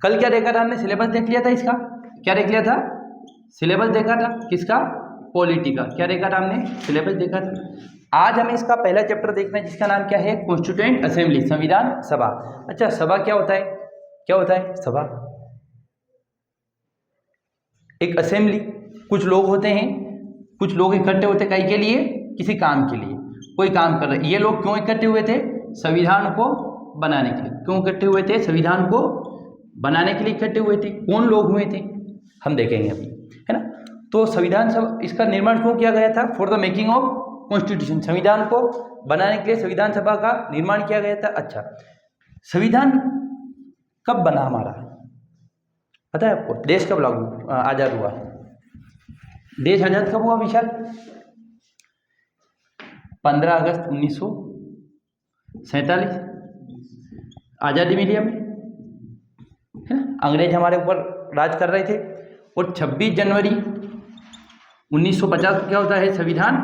कल क्या देखा था हमने, सिलेबस देख लिया था इसका, क्या देख लिया था, सिलेबस देखा था किसका, पॉलिटी का, क्या देखा था हमने, सिलेबस देखा था। आज हमें इसका पहला चैप्टर देखना है जिसका नाम क्या है, कॉन्स्टिट्यूएंट असेंबली, संविधान सभा। अच्छा, सभा क्या होता है, क्या होता है सभा, एक असेंबली, कुछ लोग होते हैं, कुछ लोग इकट्ठे होते हैं कहीं के लिए, किसी काम के लिए, कोई काम कर रहे। ये लोग क्यों इकट्ठे हुए थे, संविधान को बनाने के लिए। क्यों इकट्ठे हुए थे, संविधान को बनाने के लिए इकट्ठे हुए थे। कौन लोग हुए थे हम देखेंगे अभी, है ना। तो संविधान सभा, इसका निर्माण क्यों किया गया था, for the making of constitution, संविधान को बनाने के लिए संविधान सभा का निर्माण किया गया था। अच्छा, संविधान कब बना हमारा, पता है आपको, देश कब लागू आज़ाद हुआ, देश आज़ाद कब हुआ विशाल, 15 अगस्त 1947 आज़ादी मिली हमें, है ना। अंग्रेज हमारे ऊपर राज कर रहे थे। और 26 जनवरी 1950 को क्या होता है, संविधान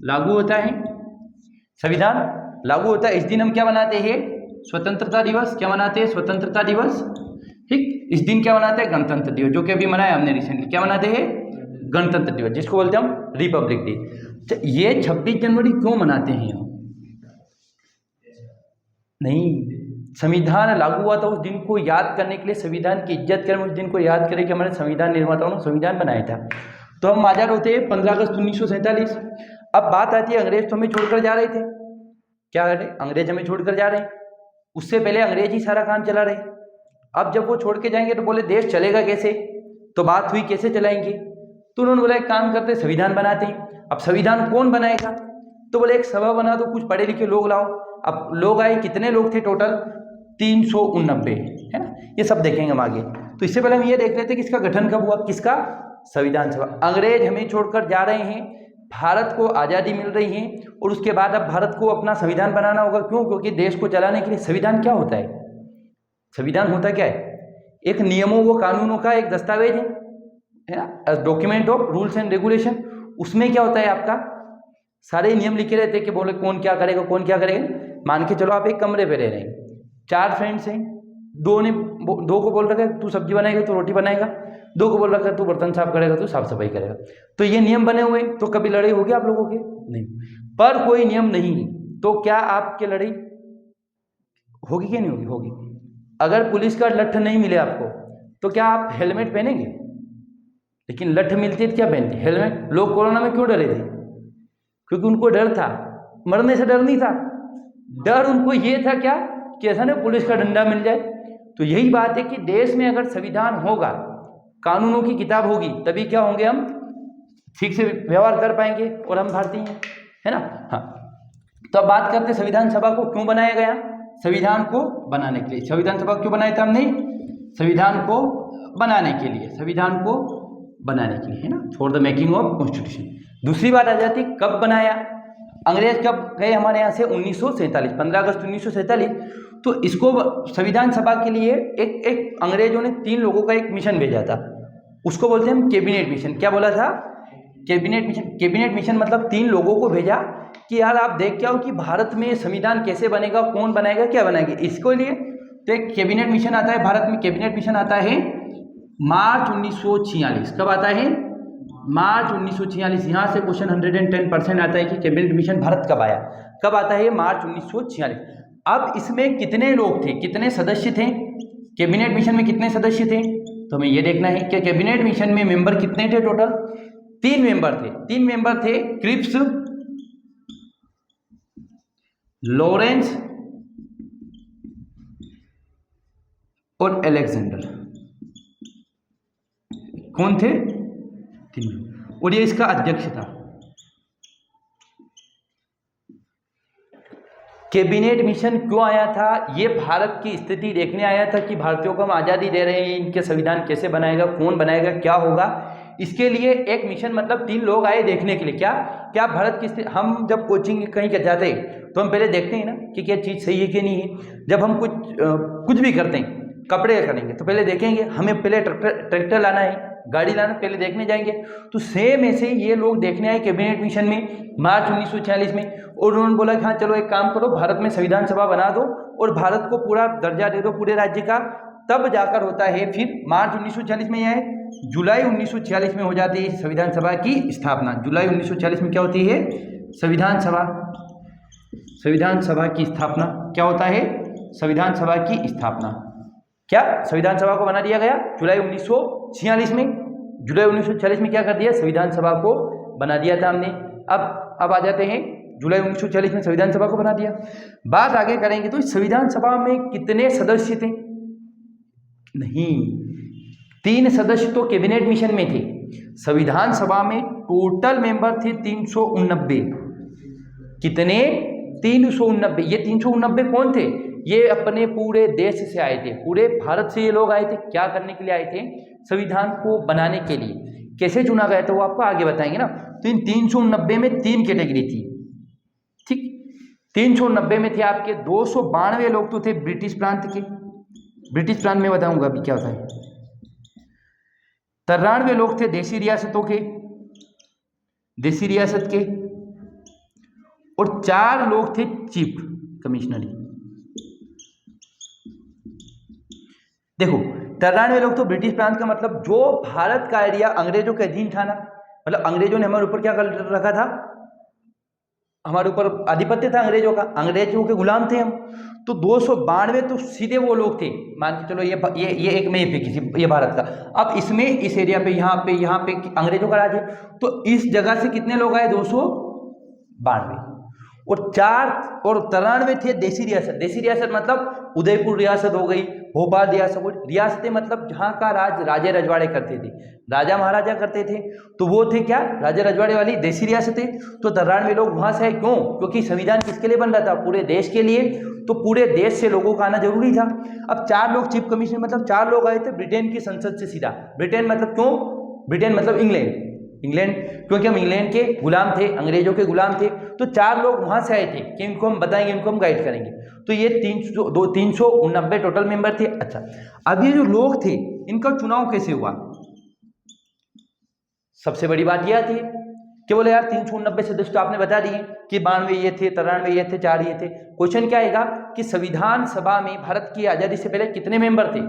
लागू होता है, संविधान लागू होता है। इस दिन हम क्या मनाते हैं, स्वतंत्रता दिवस, क्या मनाते हैं, स्वतंत्रता दिवस, ठीक। इस दिन क्या मनाते हैं, गणतंत्र दिवस, जो कि अभी मनाया हमने रिसेंटली, क्या मनाते हैं, गणतंत्र दिवस, जिसको बोलते हैं हम रिपब्लिक डे। तो ये 26 जनवरी क्यों मनाते हैं हम, नहीं, संविधान लागू हुआ था उस दिन को याद करने के लिए, संविधान की इज्जत करें, उस दिन को याद करें कि हमारे संविधान निर्माताओं ने संविधान बनाया था। तो हम आज़ाद होते हैं 15 अगस्त 1947। अब बात आती है, अंग्रेज तो हमें छोड़कर जा रहे थे, क्या करें, अंग्रेज हमें छोड़कर जा रहे हैं, उससे पहले अंग्रेज ही सारा काम चला रहे। अब जब वो छोड़ के जाएंगे तो बोले देश चलेगा कैसे, तो बात हुई कैसे चलाएंगे, तो उन्होंने बोला एक काम करते, संविधान बनाते हैं। अब संविधान कौन बनाएगा, तो बोले एक सभा बना दो, कुछ पढ़े लिखे लोग लाओ। अब लोग आए, कितने लोग थे टोटल, 389, है ना। ये सब देखेंगे हम आगे। तो इससे पहले हम ये देख लेते कि इसका गठन कब हुआ, किसका, संविधान सभा। अंग्रेज हमें छोड़कर जा रहे हैं, भारत को आज़ादी मिल रही है, और उसके बाद अब भारत को अपना संविधान बनाना होगा। क्यों, क्योंकि देश को चलाने के लिए संविधान क्या होता है, संविधान होता क्या है, एक नियमों व कानूनों का एक दस्तावेज है ना, document of rules and regulation. उसमें क्या होता है, आपका सारे नियम लिखे रहते हैं कि बोले कौन क्या करेगा, कौन क्या करेगा। मान के चलो आप एक कमरे पे रह रहे हैं, 4 फ्रेंड्स हैं, दो को बोल रखा है तू सब्जी बनाएगा, तू रोटी बनाएगा, 2 को बोल रखा है तू बर्तन साफ करेगा, तू साफ सफाई करेगा। तो ये नियम बने हुए, तो कभी लड़ाई होगी आप लोगों की, नहीं। पर कोई नियम नहीं, तो क्या आपके लड़ाई होगी कि नहीं होगी, होगी। अगर पुलिस का लठ नहीं मिले आपको, तो क्या आप हेलमेट पहनेंगे, लेकिन लठ मिलती है तो क्या पहनते, हेलमेट। लोग कोरोना में क्यों डरे थे, क्योंकि उनको डर था, मरने से डर नहीं था, डर उनको ये था क्या, कि ऐसा नहीं पुलिस का डंडा मिल जाए। तो यही बात है कि देश में अगर संविधान होगा, कानूनों की किताब होगी, तभी क्या होंगे, हम ठीक से व्यवहार कर पाएंगे, और हम भारतीय हैं, है ना। हाँ, तो अब बात करते हैं संविधान सभा को क्यों बनाया गया, संविधान को बनाने के लिए। संविधान सभा क्यों बनाया था हमने, संविधान को बनाने के लिए, संविधान को बनाने के लिए, है ना, for the making of constitution. दूसरी बात आ जाती, कब बनाया, अंग्रेज कब गए हमारे यहाँ से, 1947, 15 अगस्त 1947। तो इसको संविधान सभा के लिए एक अंग्रेजों ने 3 लोगों का एक मिशन भेजा था, उसको बोलते हैं हम कैबिनेट मिशन। क्या बोला था, कैबिनेट मिशन। कैबिनेट मिशन मतलब 3 लोगों को भेजा कि यार आप देख के आओ कि भारत में संविधान कैसे बनेगा, कौन बनाएगा, क्या बनाएगा। इसको लिए तो एक कैबिनेट मिशन आता है भारत में, कैबिनेट मिशन आता है मार्च 1946। कब आता है, मार्च 1946। यहाँ से क्वेश्चन 110% आता है कि कैबिनेट मिशन भारत कब आया, कब आता है, मार्च 1946। अब इसमें कितने लोग थे, कितने सदस्य थे, कैबिनेट मिशन में कितने सदस्य थे, तो हमें ये देखना है कि कैबिनेट मिशन में मेंबर कितने थे टोटल, 3 मेंबर थे। 3 मेंबर थे, क्रिप्स, लॉरेंस और अलेक्जेंडर। कौन थे, 3। और ये इसका अध्यक्ष था। कैबिनेट मिशन क्यों आया था, ये भारत की स्थिति देखने आया था कि भारतीयों को हम आज़ादी दे रहे हैं, इनके संविधान कैसे बनाएगा, कौन बनाएगा, क्या होगा। इसके लिए एक मिशन, मतलब 3 लोग आए देखने के लिए, क्या क्या भारत की स्थिति। हम जब कोचिंग कहीं जाते हैं तो हम पहले देखते हैं ना कि क्या चीज़ सही है कि नहीं है। जब हम कुछ भी करते हैं, कपड़े करेंगे तो पहले देखेंगे, हमें पहले ट्रैक्टर लाना है, गाड़ी लाना, पहले देखने जाएंगे। तो सेम ऐसे ये लोग देखने आए कैबिनेट मिशन में मार्च 1946 में, और उन्होंने बोला कि हाँ चलो एक काम करो, भारत में संविधान सभा बना दो और भारत को पूरा दर्जा दे दो पूरे राज्य का, तब जाकर होता है फिर मार्च 1946 में, यह है जुलाई 1946 में हो जाती है संविधान सभा की स्थापना। जुलाई 1946 में क्या होती है? संविधान सभा की स्थापना। क्या होता है? संविधान सभा की स्थापना। क्या संविधान सभा को बना दिया गया जुलाई 1946 में? जुलाई 1946 में क्या कर दिया? संविधान सभा को बना दिया था हमने। अब आ जाते हैं, जुलाई 1946 में संविधान सभा को बना दिया। बात आगे करेंगे तो संविधान सभा में कितने सदस्य थे? नहीं, 3 सदस्य तो कैबिनेट मिशन में थे। संविधान सभा में टोटल मेंबर थे 389। कितने? 389। ये 389 कौन थे? ये अपने पूरे देश से आए थे, पूरे भारत से ये लोग आए थे। क्या करने के लिए आए थे? संविधान को बनाने के लिए। कैसे चुना गया था वो आपको आगे बताएंगे ना। तो इन 389 में 3 कैटेगरी थी, ठीक। 390 में थे आपके 292 लोग तो थे ब्रिटिश प्रांत के। ब्रिटिश प्रांत में बताऊंगा अभी क्या होता है। 93 लोग थे देशी रियासतों के, देशी रियासत के, और 4 लोग थे चीफ कमिश्नरी। देखो 93 लोग तो ब्रिटिश प्रांत का मतलब जो भारत का एरिया अंग्रेजों के अधीन था ना, मतलब अंग्रेजों ने हमारे ऊपर क्या कर रखा था? हमारे ऊपर आधिपत्य था अंग्रेजों का, अंग्रेजों के गुलाम थे हम। तो 292 तो सीधे वो लोग थे। मान के चलो ये एक मैप है किसी, ये भारत का। अब इसमें इस एरिया पे यहाँ पे अंग्रेजों का राज है, तो इस जगह से कितने लोग आए? 292। और 93 थे देशी रियासत। देशी रियासत मतलब उदयपुर रियासत हो गई, भोपाल रियासत हो गई। रियासतें मतलब जहाँ का राज राजे रजवाड़े करते थे, राजा महाराजा करते थे, तो वो थे क्या? राजा रजवाड़े वाली देशी रियासतें। तो 93 लोग वहाँ से आए। क्यों? क्योंकि संविधान किसके लिए बन रहा था? पूरे देश के लिए। तो पूरे देश से लोगों का आना जरूरी था। अब 4 लोग चीफ कमिश्नर, मतलब 4 लोग आए थे ब्रिटेन की संसद से सीधा। ब्रिटेन मतलब क्यों? ब्रिटेन मतलब इंग्लैंड, क्योंकि हम इंग्लैंड के गुलाम थे, अंग्रेजों के गुलाम थे। तो 4 लोग वहां से आए थे कि इनको हम बताएंगे, इनको हम गाइड करेंगे। तो ये 389 टोटल मेंबर थे। अच्छा, अब ये जो लोग थे इनका चुनाव कैसे हुआ? सबसे बड़ी बात यह थी कि बोले यार 389 सदस्य तो आपने बता दिए कि 92 ये थे, 93 ये थे, 4 ये थे। क्वेश्चन क्या आएगा कि संविधान सभा में भारत की आजादी से पहले कितने मेंबर थे?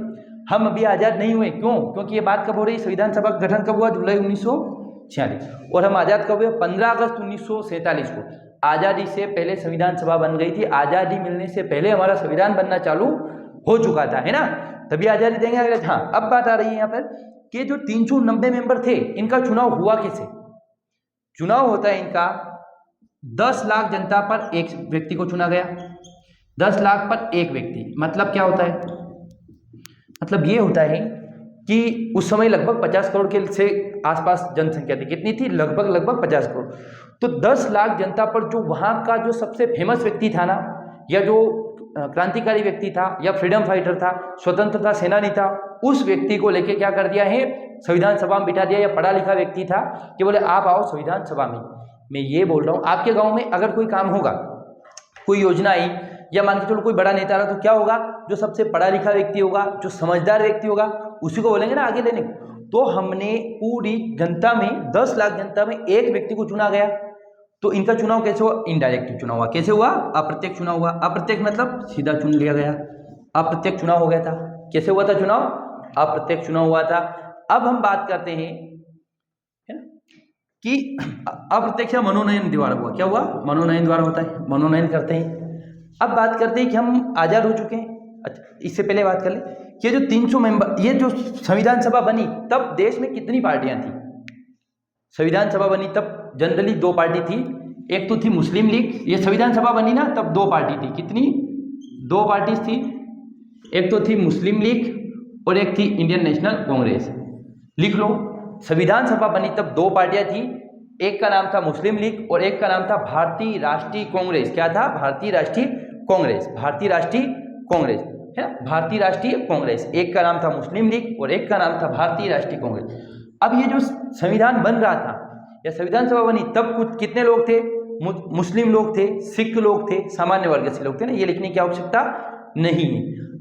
हम अभी आजाद नहीं हुए। क्यों? क्योंकि ये बात कब हो रही है? संविधान सभा का गठन कब हुआ? जुलाई 1946। और हम आजाद कब हुए? 15 अगस्त 1947 को। आजादी से पहले संविधान सभा बन गई थी। आजादी मिलने से पहले हमारा संविधान बनना चालू हो चुका था, है ना? तभी आजादी देंगे अगले। हाँ, अब बात आ रही है यहाँ पर कि जो 390 मेंबर थे इनका चुनाव हुआ कैसे? चुनाव होता है इनका 10 लाख जनता पर एक व्यक्ति को चुना गया। 10 लाख पर एक व्यक्ति मतलब क्या होता है? मतलब ये होता है कि उस समय लगभग 50 करोड़ के से आसपास जनसंख्या थी। कितनी थी? लगभग 50 करोड़। तो 10 लाख जनता पर जो वहाँ का जो सबसे फेमस व्यक्ति था ना, या जो क्रांतिकारी व्यक्ति था, या फ्रीडम फाइटर था, स्वतंत्रता सेनानी था, उस व्यक्ति को लेके क्या कर दिया है? संविधान सभा में बिठा दिया। या पढ़ा लिखा व्यक्ति था कि बोले आप आओ संविधान सभा में। मैं ये बोल रहा हूँ, आपके गाँव में अगर कोई काम होगा, कोई योजना आई, या मान के चलो कोई बड़ा नेता रहा, तो क्या होगा? जो सबसे पढ़ा लिखा व्यक्ति होगा, जो समझदार व्यक्ति होगा, उसी को बोलेंगे ना आगे लेने को। तो हमने पूरी जनता में 10 लाख जनता में एक व्यक्ति को चुना गया। तो इनका चुनाव कैसे हुआ? इनडायरेक्ट चुनाव हुआ। कैसे हुआ? अप्रत्यक्ष चुनाव हुआ। अप्रत्यक्ष मतलब सीधा चुन लिया गया, अप्रत्यक्ष चुनाव हो गया था। कैसे हुआ था चुनाव? अप्रत्यक्ष चुनाव हुआ था। अब हम बात करते हैं कि अप्रत्यक्ष मनोनयन द्वारा हुआ। क्या हुआ? मनोनयन द्वारा होता है, मनोनयन करते हैं। अब बात करते हैं कि हम आज़ाद हो चुके हैं। अच्छा, इससे पहले बात कर ले कि जो 300 मेंबर, ये जो संविधान सभा बनी तब देश में कितनी पार्टियां थी? संविधान सभा बनी तब जनरली 2 पार्टी थी। एक तो थी मुस्लिम लीग। ये संविधान सभा बनी ना तब 2 पार्टी थी। कितनी? 2 पार्टीज थी। एक तो थी मुस्लिम लीग और एक थी इंडियन नेशनल कांग्रेस। लिख लो, संविधान सभा बनी तब 2 पार्टियां थी। एक का नाम था मुस्लिम लीग और एक का नाम था भारतीय राष्ट्रीय कांग्रेस। क्या था? भारतीय राष्ट्रीय कांग्रेस। भारतीय राष्ट्रीय कांग्रेस है, भारतीय राष्ट्रीय कांग्रेस। एक का नाम था मुस्लिम लीग और एक का नाम था भारतीय राष्ट्रीय कांग्रेस। अब ये जो संविधान बन रहा था या संविधान सभा बनी तब कुछ कितने लोग थे? मुस्लिम लोग थे, सिख लोग थे, सामान्य वर्ग से लोग थे ना, ये लिखने की आवश्यकता नहीं है।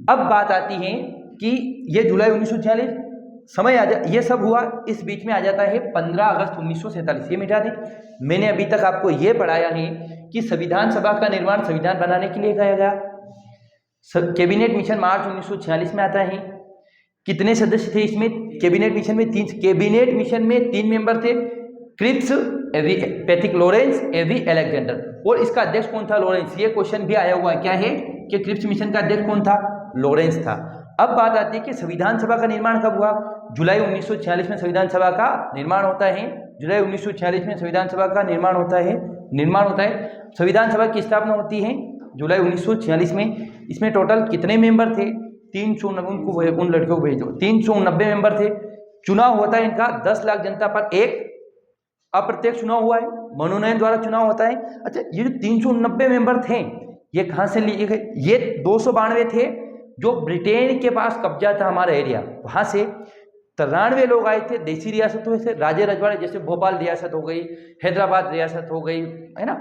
अब बात आती है कि ये जुलाई 1946 समय आ जा, ये सब हुआ। इस बीच में आ जाता है 15 अगस्त 1947। ये मिटा दें। मैंने अभी तक आपको ये पढ़ाया है कि संविधान सभा का निर्माण संविधान बनाने के लिए किया गया। कैबिनेट मिशन मार्च 1946 में आता है। कितने सदस्य थे इसमें? कैबिनेट मिशन में तीन मेंबर थे, क्रिप्स, एवी पैथिक लॉरेंस, एवी अलेक्जेंडर। और इसका अध्यक्ष कौन था? लॉरेंस। ये क्वेश्चन भी आया हुआ है, क्या है कि क्रिप्स मिशन का अध्यक्ष कौन था? लॉरेंस था। अब बात आती है कि संविधान सभा का निर्माण कब हुआ? जुलाई 1946 में संविधान सभा का निर्माण होता है। जुलाई 1946 में संविधान सभा का निर्माण होता है। संविधान सभा की स्थापना होती है जुलाई 1946 में। इसमें टोटल कितने मेंबर थे? 390। उन लड़कियों को भेज दो। 390 मेंबर थे। चुनाव होता है इनका 10 लाख जनता पर एक अप्रत्यक्ष चुनाव हुआ है, मनोनयन द्वारा चुनाव होता है। अच्छा, ये जो 390 मेंबर थे ये कहाँ से लिए गए? ये 292 थे जो ब्रिटेन के पास कब्जा था हमारा एरिया, वहाँ से 93 लोग आए थे देसी रियासतों से, राज्य रजवाड़े, जैसे भोपाल रियासत हो गई, हैदराबाद रियासत हो गई, है ना,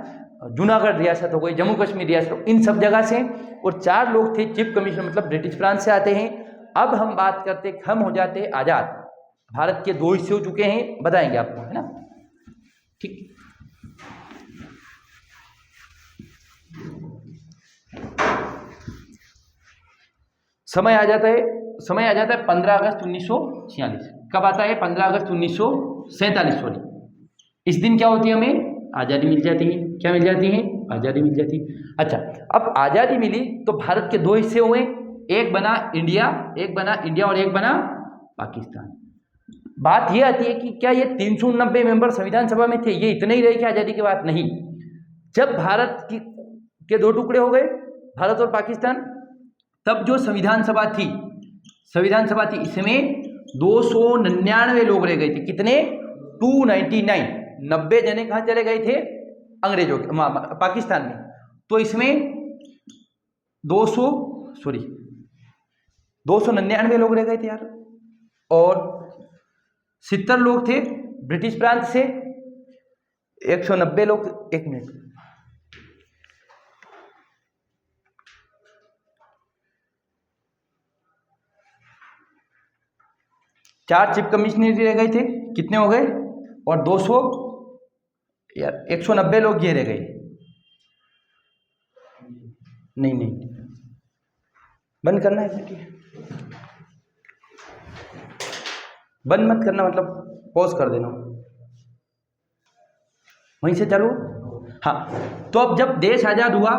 जूनागढ़ रियासत हो गई, जम्मू कश्मीर रियासत, इन सब जगह से। और 4 लोग थे चीफ कमिश्नर, मतलब ब्रिटिश प्रांत से आते हैं। अब हम बात करते, हम हो जाते आज़ाद, भारत के 2 हिस्से हो चुके हैं, बताएंगे आपको, है ना, ठीक। समय आ जाता है 15 अगस्त 1946। कब आता है? 15 अगस्त 1947, सॉरी। इस दिन क्या होती है? हमें आज़ादी मिल जाती है। क्या मिल जाती है? आज़ादी मिल जाती है। अच्छा, अब आज़ादी मिली तो भारत के 2 हिस्से हुए, एक बना इंडिया और एक बना पाकिस्तान। बात ये आती है कि क्या ये 390 मेंबर संविधान सभा में थे, ये इतने ही रहे कि आज़ादी की बात? नहीं। जब भारत के 2 टुकड़े हो गए, भारत और पाकिस्तान, तब जो संविधान सभा थी इसमें 299 लोग रह गए थे। कितने? 299। 90 जने कहाँ चले गए थे? अंग्रेजों के, पाकिस्तान में। तो इसमें 299 लोग रह गए थे यार। और 70 लोग थे ब्रिटिश प्रांत से, 190 लोग, एक मिनट, चार चीफ कमिश्नर रह गए थे, कितने हो गए? और 200 यार 190 लोग ये रह गए। नहीं बंद करना है, बंद मत करना, मतलब पॉज कर देना, वहीं से चालू। हाँ, तो अब जब देश आज़ाद हुआ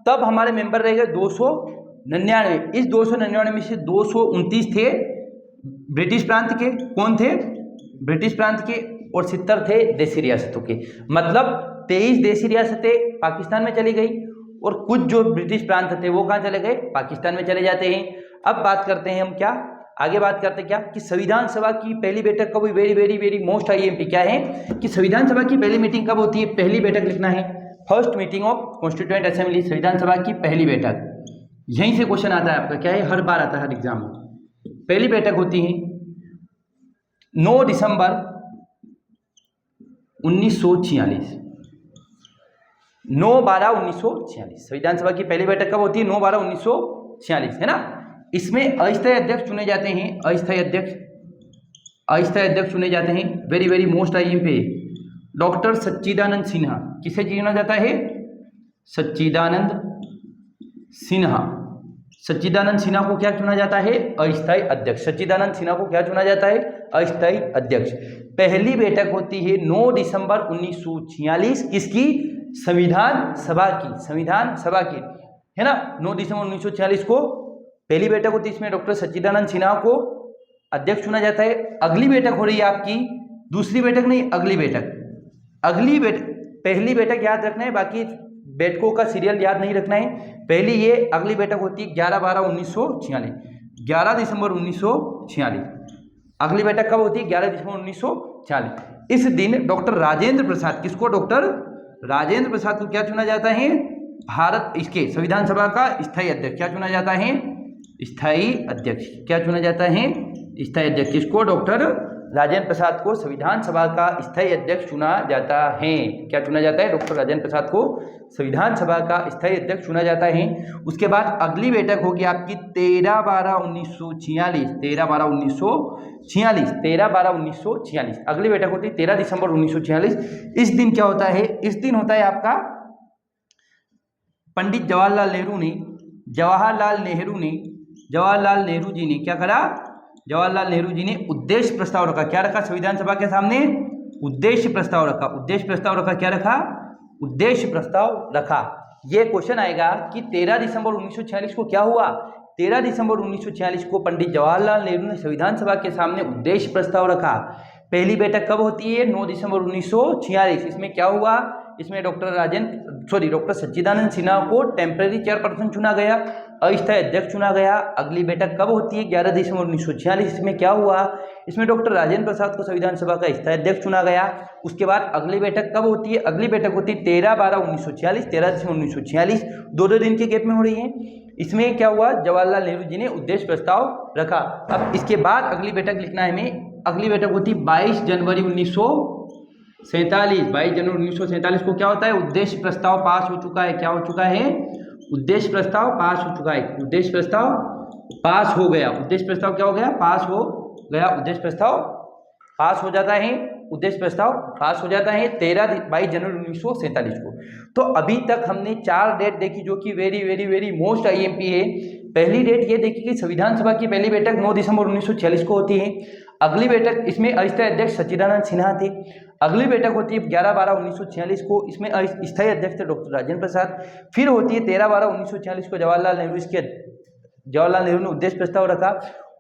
तब हमारे मेंबर रह गए 299। इस 299 में से 229 थे ब्रिटिश प्रांत के। कौन थे? ब्रिटिश प्रांत के। और 70 थे देसी रियासतों के। मतलब 23 देसी रियासतें पाकिस्तान में चली गई और कुछ जो ब्रिटिश प्रांत थे वो कहाँ चले गए? पाकिस्तान में चले जाते हैं। अब बात करते हैं हम, क्या आगे बात करते हैं, क्या कि संविधान सभा की पहली बैठक कब हुई? Very very very most IMP क्या है कि संविधान सभा की पहली मीटिंग कब होती है? पहली बैठक लिखना है, first meeting of constituent assembly, संविधान सभा की पहली बैठक। यहीं से क्वेश्चन आता है आपका, क्या है, हर बार आता है हर एग्जाम में। पहली बैठक होती है 9 दिसंबर 1946, 9/12/1946। संविधान सभा की पहली बैठक कब होती है? 9/12/1946, है ना। इसमें अस्थायी अध्यक्ष चुने जाते हैं, अस्थायी अध्यक्ष चुने जाते हैं। Very very most IMP, doctor Sachchidananda Sinha. किसे चुना जाता है? सच्चिदानंद सिन्हा को क्या चुना जाता है? अस्थायी अध्यक्ष। सच्चिदानंद सिन्हा को क्या चुना जाता है? अस्थायी अध्यक्ष। पहली बैठक होती है 9 दिसंबर 1946, किसकी? संविधान सभा की, है ना। 9 दिसंबर 1946 को पहली बैठक होती है। इसमें डॉक्टर सच्चिदानंद सिन्हा को अध्यक्ष चुना जाता है। अगली बैठक हो रही है आपकी, दूसरी बैठक नहीं, अगली बैठक। पहली बैठक याद रखना है, बाकी बैठकों का सीरियल याद नहीं रखना है। पहली ये अगली बैठक होती है 11/12/1946, 11 दिसंबर 1946। अगली बैठक कब होती है? 11 दिसंबर 1946। इस दिन डॉक्टर राजेंद्र प्रसाद, किसको? डॉक्टर राजेंद्र प्रसाद को क्या चुना जाता है? भारत इसके संविधान सभा का स्थायी अध्यक्ष। क्या चुना जाता है? स्थायी अध्यक्ष। क्या चुना जाता है? स्थायी अध्यक्ष। किसको? डॉक्टर राजेंद्र प्रसाद को संविधान सभा का स्थायी अध्यक्ष चुना जाता है। क्या चुना जाता है? डॉक्टर राजेंद्र प्रसाद को संविधान सभा का स्थायी अध्यक्ष चुना जाता है। उसके बाद अगली बैठक होगी आपकी 13/12/1946, 13/12/1946। अगली बैठक होती है 13 दिसंबर 1946। इस दिन क्या होता है? इस दिन होता है आपका, पंडित जवाहरलाल नेहरू जी ने क्या करा? जवाहरलाल नेहरू जी ने उद्देश्य प्रस्ताव रखा। क्या रखा संविधान सभा के सामने? उद्देश्य प्रस्ताव रखा। उद्देश्य प्रस्ताव रखा, क्या रखा? उद्देश्य प्रस्ताव रखा। ये क्वेश्चन आएगा कि 13 दिसंबर 1946 को क्या हुआ? 13 दिसंबर 1946 को पंडित जवाहरलाल नेहरू ने संविधान सभा के सामने उद्देश्य प्रस्ताव रखा। पहली बैठक कब होती है? 9 दिसंबर 1946। इसमें क्या हुआ? इसमें डॉक्टर सच्चिदानंद सिन्हा को टेम्परेरी चेयरपर्सन चुना गया, अस्थायी अध्यक्ष चुना गया। अगली बैठक कब होती है? 11 दिसंबर 1946। इसमें क्या हुआ? इसमें डॉक्टर राजेंद्र प्रसाद को संविधान सभा का अस्थायी अध्यक्ष चुना गया। उसके बाद अगली बैठक कब होती है? अगली बैठक होती है 13/12/1946, 13 दिसंबर 1946। दो दिन के गैप में हो रही है। इसमें क्या हुआ? जवाहरलाल नेहरू जी ने उद्देश्य प्रस्ताव रखा। अब इसके बाद अगली बैठक लिखना है हमें। अगली बैठक होती 22 जनवरी 1947। 22 जनवरी 1947 को क्या होता है? उद्देश्य प्रस्ताव पास हो चुका है। क्या हो चुका है? उद्देश्य प्रस्ताव पास हो चुका है। उद्देश्य प्रस्ताव पास हो गया। उद्देश्य प्रस्ताव क्या हो गया? पास हो गया। उद्देश्य प्रस्ताव पास हो जाता है। उद्देश्य प्रस्ताव पास हो जाता है 22 जनवरी 1947 को। तो अभी तक हमने 4 डेट देखी जो कि very very very most IMP है। पहली डेट ये देखी कि संविधान सभा की पहली बैठक 9 दिसंबर 1946 को होती है। अगली बैठक, इसमें अस्थायी अध्यक्ष सच्चिदानंद सिन्हा थे। अगली बैठक होती है 11/12/1946 को। इसमें अस्थायी अध्यक्ष थे डॉक्टर राजेंद्र प्रसाद। फिर होती है 13/12/1946 को जवाहरलाल नेहरू ने उद्देश्य प्रस्ताव रखा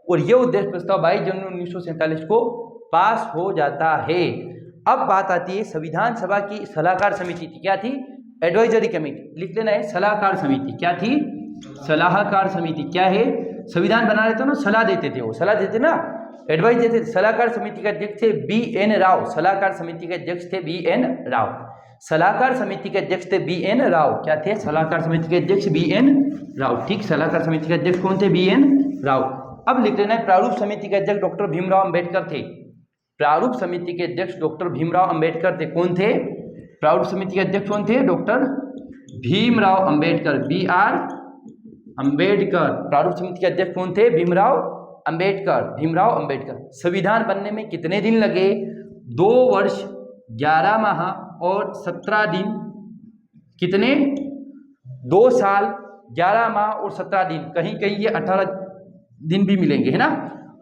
और यह उद्देश्य प्रस्ताव 22 जनवरी 1947 को पास हो जाता है। अब बात आती है संविधान सभा की सलाहकार समिति थी। क्या थी? Advisory committee. लिख लेना है सलाहकार समिति। क्या थी? सलाहकार समिति। क्या है? संविधान बना रहे थे ना, सलाह देते थे, वो सलाह देते ना, एडवाइस देते। सलाहकार समिति के अध्यक्ष थे BN राव। सलाहकार समिति के अध्यक्ष थे BN राव। सलाहकार समिति के अध्यक्ष थे BN राव। क्या थे? सलाहकार समिति के अध्यक्ष BN राव। ठीक, सलाहकार समिति के अध्यक्ष कौन थे? BN राव। अब लिख लेना है प्रारूप समिति के अध्यक्ष डॉक्टर भीमराव अंबेडकर थे। प्रारूप समिति के अध्यक्ष डॉक्टर भीमराव अंबेडकर थे। कौन थे? प्रारूप समिति के अध्यक्ष कौन थे? डॉक्टर भीमराव अंबेडकर। BR अंबेडकर। प्रारूप समिति के अध्यक्ष कौन थे? भीमराव अंबेडकर। संविधान बनने में कितने दिन लगे? 2 वर्ष 11 माह और 17 दिन। कितने? 2 साल 11 माह और 17 दिन। कहीं कहीं ये 18 दिन भी मिलेंगे, है ना।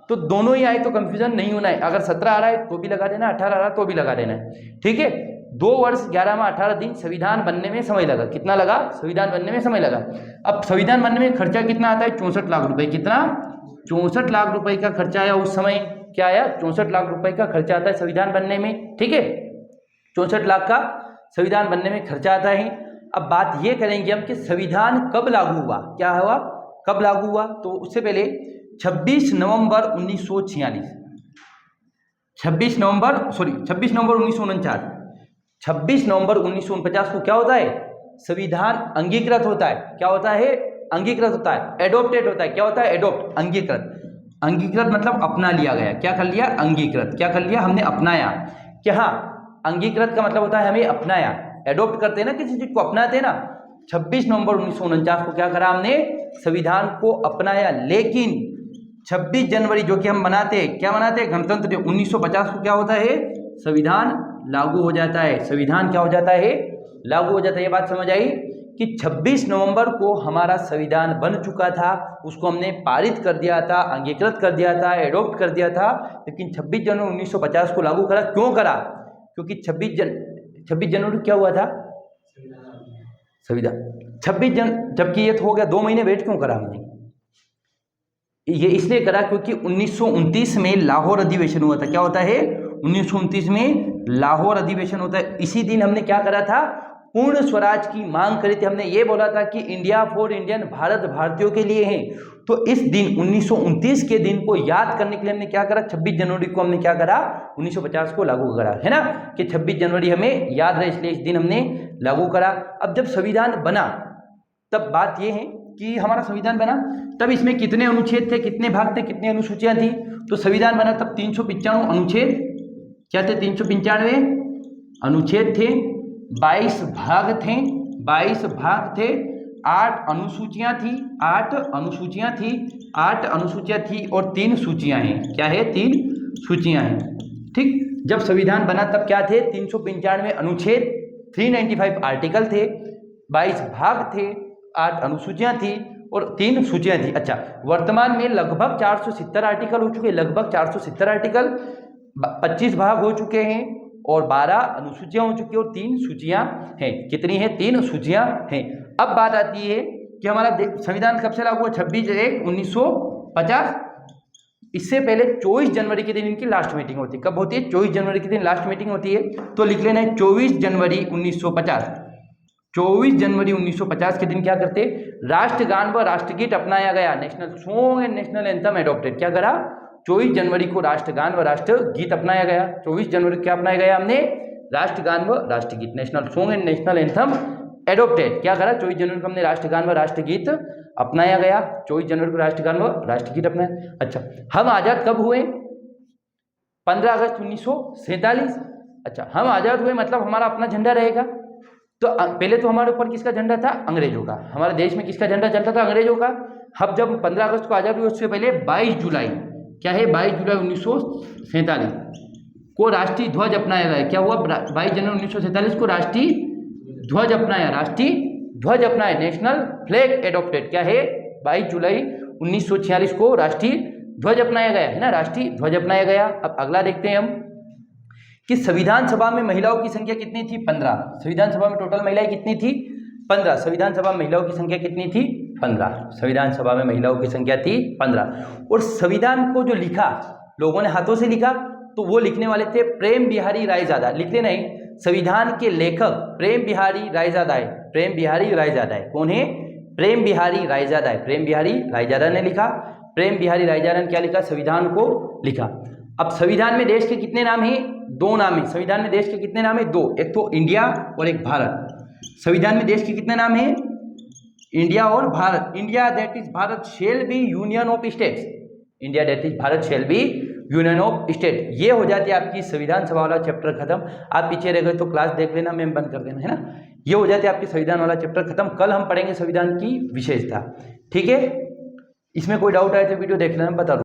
तो दोनों ही आए तो कंफ्यूजन नहीं होना है। अगर 17 आ रहा है तो भी लगा देना, 18 आ रहा है तो भी लगा देना है। ठीक है, 2 वर्ष 11 माह 18 दिन संविधान बनने में समय लगा। कितना लगा? संविधान बनने में समय लगा। अब संविधान बनने में खर्चा कितना आता है? 64 लाख रुपए। कितना? 64 लाख रुपए का खर्चा आया उस समय। क्या आया? 64 लाख रुपए का खर्चा आता है संविधान बनने में। ठीक है, 64 लाख का संविधान बनने में खर्चा आता है। अब बात ये करेंगे हम कि संविधान कब लागू हुआ। क्या हुआ? कब लागू हुआ? तो उससे पहले 26 नवंबर 1946 26 नवंबर 1949 26 नवंबर 1949 को क्या होता है? संविधान अंगीकृत होता है। क्या होता है? अंगीकृत होता है। एडोप्टेड होता है। क्या होता है? एडोप्ट। अंगीकृत मतलब अपना लिया गया। क्या कर लिया? अंगीकृत। क्या कर लिया? हमने अपनाया। क्या? हाँ, अंगीकृत का मतलब होता है हमें अपनाया। एडोप्ट करते हैं ना, किसी चीज को अपनाते हैं ना। 26 नवंबर 1949 को क्या करा? हमने संविधान को अपनाया। लेकिन 26 जनवरी जो कि हम मनाते हैं, क्या मनाते हैं? गणतंत्र दिवस। 1950 को क्या होता है? संविधान लागू हो जाता है। संविधान क्या हो जाता है? लागू हो जाता है। ये बात समझ आई कि 26 नवंबर को हमारा संविधान बन चुका था, उसको हमने पारित कर दिया था, अंगीकृत कर दिया था, एडॉप्ट कर दिया था। लेकिन 26 जनवरी 1950 को लागू करा। क्यों करा? क्योंकि 26 जनवरी क्या हुआ था? संविधान 26 जबकि ये तो हो गया 2 महीने वेट क्यों करा हमने? ये इसलिए करा क्योंकि 1929 में लाहौर अधिवेशन हुआ था। क्या होता है? 1929 में लाहौर अधिवेशन होता है। इसी दिन हमने क्या करा था? पूर्ण स्वराज की मांग करी थी। हमने ये बोला था कि इंडिया फॉर इंडियन, भारत भारतीयों के लिए है। तो इस दिन 1929 के दिन को याद करने के लिए हमने क्या करा? 26 जनवरी को हमने क्या करा? 1950 को लागू करा, है ना, कि 26 जनवरी हमें याद रहे, इसलिए इस दिन हमने लागू करा। अब जब संविधान बना तब बात यह है कि हमारा संविधान बना तब इसमें कितने अनुच्छेद थे, कितने भाग थे, कितने अनुसूचियां थी? तो संविधान बना तब 395 अनुच्छेद क्या थे? 395 अनुच्छेद थे, 22 भाग थे, 22 भाग थे, 8 अनुसूचियां थी, 8 अनुसूचियां थी और 3 सूचियां हैं। क्या है? 3 सूचियां हैं। ठीक, जब संविधान बना तब क्या थे? 395 अनुच्छेद, 395 आर्टिकल थे, 22 भाग थे, 8 अनुसूचियां थी और 3 सूचियां थी। अच्छा, वर्तमान में लगभग 470 आर्टिकल हो चुके, लगभग 470 आर्टिकल, 25 भाग हो चुके हैं और 12 अनुसूचियां हो चुकी है और 3 सूचियां हैं। कितनी है? 3 सूचियां हैं। अब बात आती है कि हमारा संविधान कब से लागू हुआ? 26/1/1950। इससे पहले 24 जनवरी के दिन इनकी लास्ट मीटिंग होती है। कब होती है? 24 जनवरी के दिन लास्ट मीटिंग होती है। तो लिख लेना है 24 जनवरी 1950। 24 जनवरी 1950 के दिन क्या करते? राष्ट्रगान व राष्ट्रगीत अपनाया गया, national song and national anthem adopted. क्या करा? 24 जनवरी को राष्ट्रगान व राष्ट्रगीत अपनाया गया। 24 जनवरी को क्या अपनाया गया हमने? राष्ट्रगान व राष्ट्रगीत, national song and national anthem adopted. क्या करा? 24 जनवरी को हमने राष्ट्रगान व राष्ट्रगीत अपनाया गया। 24 जनवरी को राष्ट्रगान व राष्ट्रगीत अपनाया। अच्छा, हम आजाद कब हुए? 15 अगस्त 1947। अच्छा, हम आजाद हुए मतलब हमारा अपना झंडा रहेगा। तो पहले तो हमारे ऊपर किसका झंडा था? अंग्रेजों का। हमारे देश में किसका झंडा चलता था? अंग्रेजों का। अब जब 15 अगस्त को आजाद हुए उससे पहले 22 जुलाई, क्या है? 22 जुलाई 1947 को राष्ट्रीय ध्वज अपनाया गया। क्या हुआ? 22 जनवरी 1947 को राष्ट्रीय ध्वज अपनाया, राष्ट्रीय ध्वज अपनाया, नेशनल फ्लैग एडॉप्टेड। क्या है? 22 जुलाई 1946 को राष्ट्रीय ध्वज अपनाया गया है ना, राष्ट्रीय ध्वज अपनाया गया। अब अगला देखते हैं हम कि संविधान सभा में महिलाओं की संख्या कितनी थी? 15। संविधान सभा में टोटल महिलाएं कितनी थी? 15। संविधान सभा में महिलाओं की संख्या कितनी थी? 15। संविधान सभा में महिलाओं की संख्या थी 15। और संविधान को जो लिखा, लोगों ने हाथों से लिखा, तो वो लिखने वाले थे प्रेम बिहारी रायजादा। लिखते नहीं, संविधान के लेखक प्रेम बिहारी रायजादा है। प्रेम बिहारी रायजादा है। कौन है? प्रेम बिहारी रायजादा है। प्रेम बिहारी रायजादा ने लिखा। प्रेम बिहारी रायजादा ने क्या लिखा? संविधान को लिखा। अब संविधान में देश के कितने नाम हैं? 2 नाम है। संविधान में देश के कितने नाम है? 2। एक तो इंडिया और एक भारत। संविधान में देश के कितने नाम हैं? इंडिया और Bharat. India that is Bharat shall be union of states. India that is Bharat shall be union of state. ये हो जाती है आपकी संविधान सभा वाला चैप्टर खत्म। आप पीछे रह गए तो क्लास देख लेना, मैम बंद कर देना, है ना। ये हो जाती है आपकी संविधान वाला चैप्टर खत्म। कल हम पढ़ेंगे संविधान की विशेषता। ठीक है, इसमें कोई डाउट आए तो वीडियो देख लेना, बता दूँ।